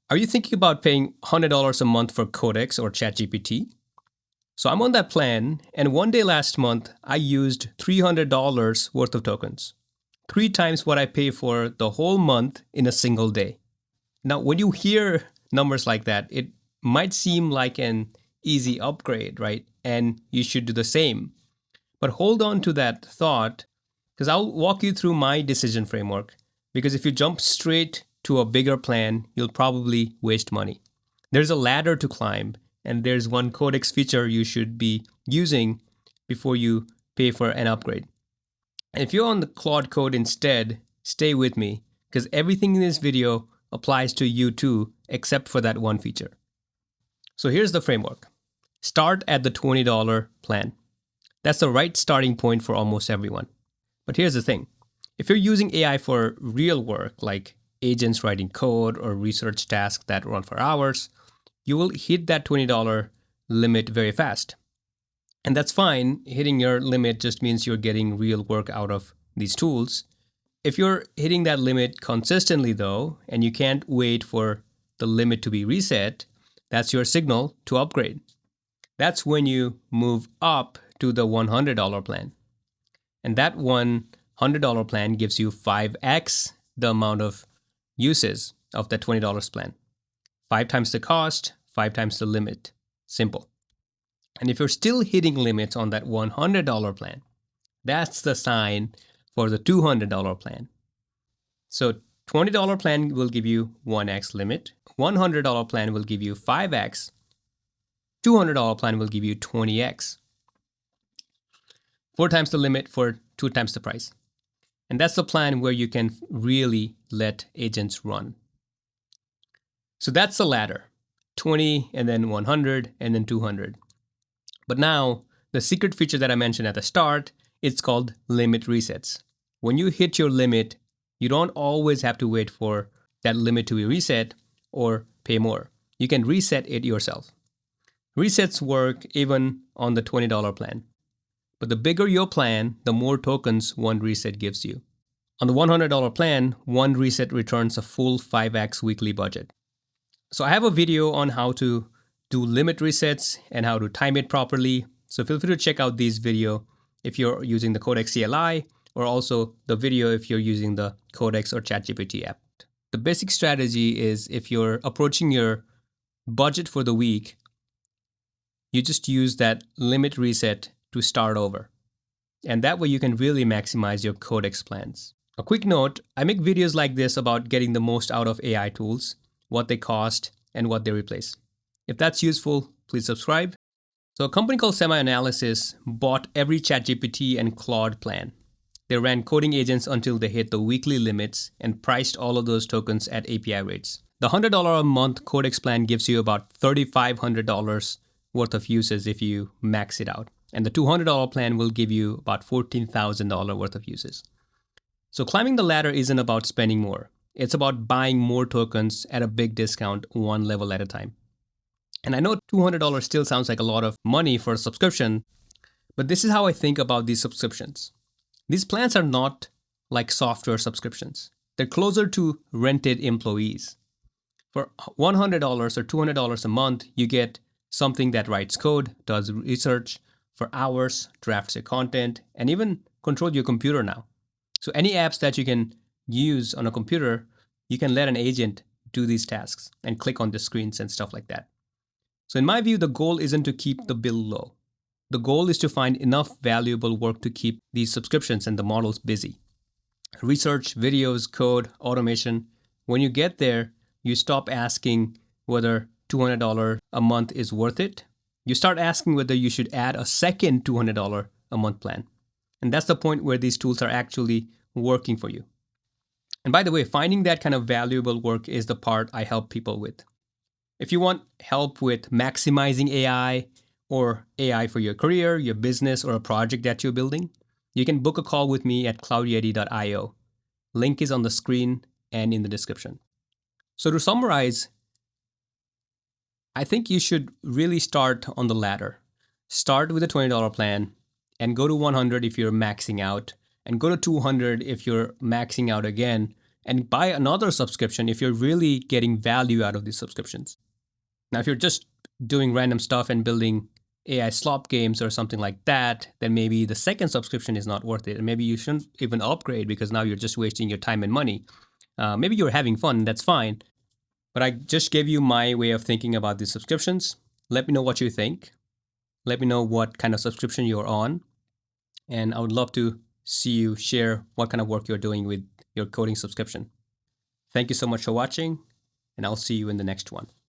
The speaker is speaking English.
Are you thinking about paying $100 a month for Codex or ChatGPT? So I'm on that plan, and one day last month, I used $300 worth of tokens, 3 times what I pay for the whole month in a single day. Now, when you hear numbers like that, it might seem like an easy upgrade, right? And you should do the same. But hold on to that thought, because I'll walk you through my decision framework. Because if you jump straight to a bigger plan, you'll probably waste money. There's a ladder to climb, and there's one Codex feature you should be using before you pay for an upgrade. And if you're on the Claude Code instead, stay with me, because everything in this video applies to you too, except for that one feature. So here's the framework. Start at the $20 plan. That's the right starting point for almost everyone. But here's the thing. If you're using AI for real work, like agents writing code or research tasks that run for hours, you will hit that $20 limit very fast. And that's fine. Hitting your limit just means you're getting real work out of these tools. If you're hitting that limit consistently, though, and you can't wait for the limit to be reset, that's your signal to upgrade. That's when you move up to the $100 plan. And that $100 plan gives you 5x the amount of uses of the $20 plan. 5 times the cost, 5 times the limit. Simple. And if you're still hitting limits on that $100 plan, that's the sign for the $200 plan. So $20 plan will give you 1x limit. $100 plan will give you 5x. $200 plan will give you 20x. 4 times the limit for 2 times the price. And that's the plan where you can really let agents run. So that's the ladder. 20 and then 100 and then 200. But now the secret feature that I mentioned at the start, it's called limit resets. When you hit your limit, you don't always have to wait for that limit to be reset or pay more. You can reset it yourself. Resets work even on the $20 plan. But the bigger your plan, the more tokens one reset gives you. On the $100 plan, one reset returns a full 5x weekly budget. So I have a video on how to do limit resets and how to time it properly. So feel free to check out these videos if you're using the Codex CLI, or also the video if you're using the Codex or ChatGPT app. The basic strategy is if you're approaching your budget for the week, you just use that limit reset to start over. And that way you can really maximize your Codex plans. A quick note, I make videos like this about getting the most out of AI tools, what they cost, and what they replace. If that's useful, please subscribe. So a company called SemiAnalysis bought every ChatGPT and Claude plan. They ran coding agents until they hit the weekly limits and priced all of those tokens at API rates. The $100 a month Codex plan gives you about $3,500 worth of uses if you max it out. And the $200 plan will give you about $14,000 worth of uses. So climbing the ladder isn't about spending more. It's about buying more tokens at a big discount, one level at a time. And I know $200 still sounds like a lot of money for a subscription, but this is how I think about these subscriptions. These plans are not like software subscriptions. They're closer to rented employees. For $100 or $200 a month, you get something that writes code, does research for hours, drafts your content, and even control your computer now. So any apps that you can use on a computer, you can let an agent do these tasks and click on the screens and stuff like that. So in my view, the goal isn't to keep the bill low. The goal is to find enough valuable work to keep these subscriptions and the models busy. Research, videos, code, automation. When you get there, you stop asking whether $200 a month is worth it. You start asking whether you should add a second $200 a month plan. And that's the point where these tools are actually working for you. And by the way, finding that kind of valuable work is the part I help people with. If you want help with maximizing AI or AI for your career, your business, or a project that you're building, you can book a call with me at cloudyeti.io. Link is on the screen and in the description. So to summarize, I think you should really start on the ladder. Start with a $20 plan and go to 100 if you're maxing out, and go to 200 if you're maxing out again, and buy another subscription if you're really getting value out of these subscriptions. Now, if you're just doing random stuff and building AI slop games or something like that, then maybe the second subscription is not worth it. And maybe you shouldn't even upgrade because now you're just wasting your time and money. Maybe you're having fun, that's fine. But I just gave you my way of thinking about these subscriptions. Let me know what you think. Let me know what kind of subscription you're on. And I would love to see you share what kind of work you're doing with your coding subscription. Thank you so much for watching, and I'll see you in the next one.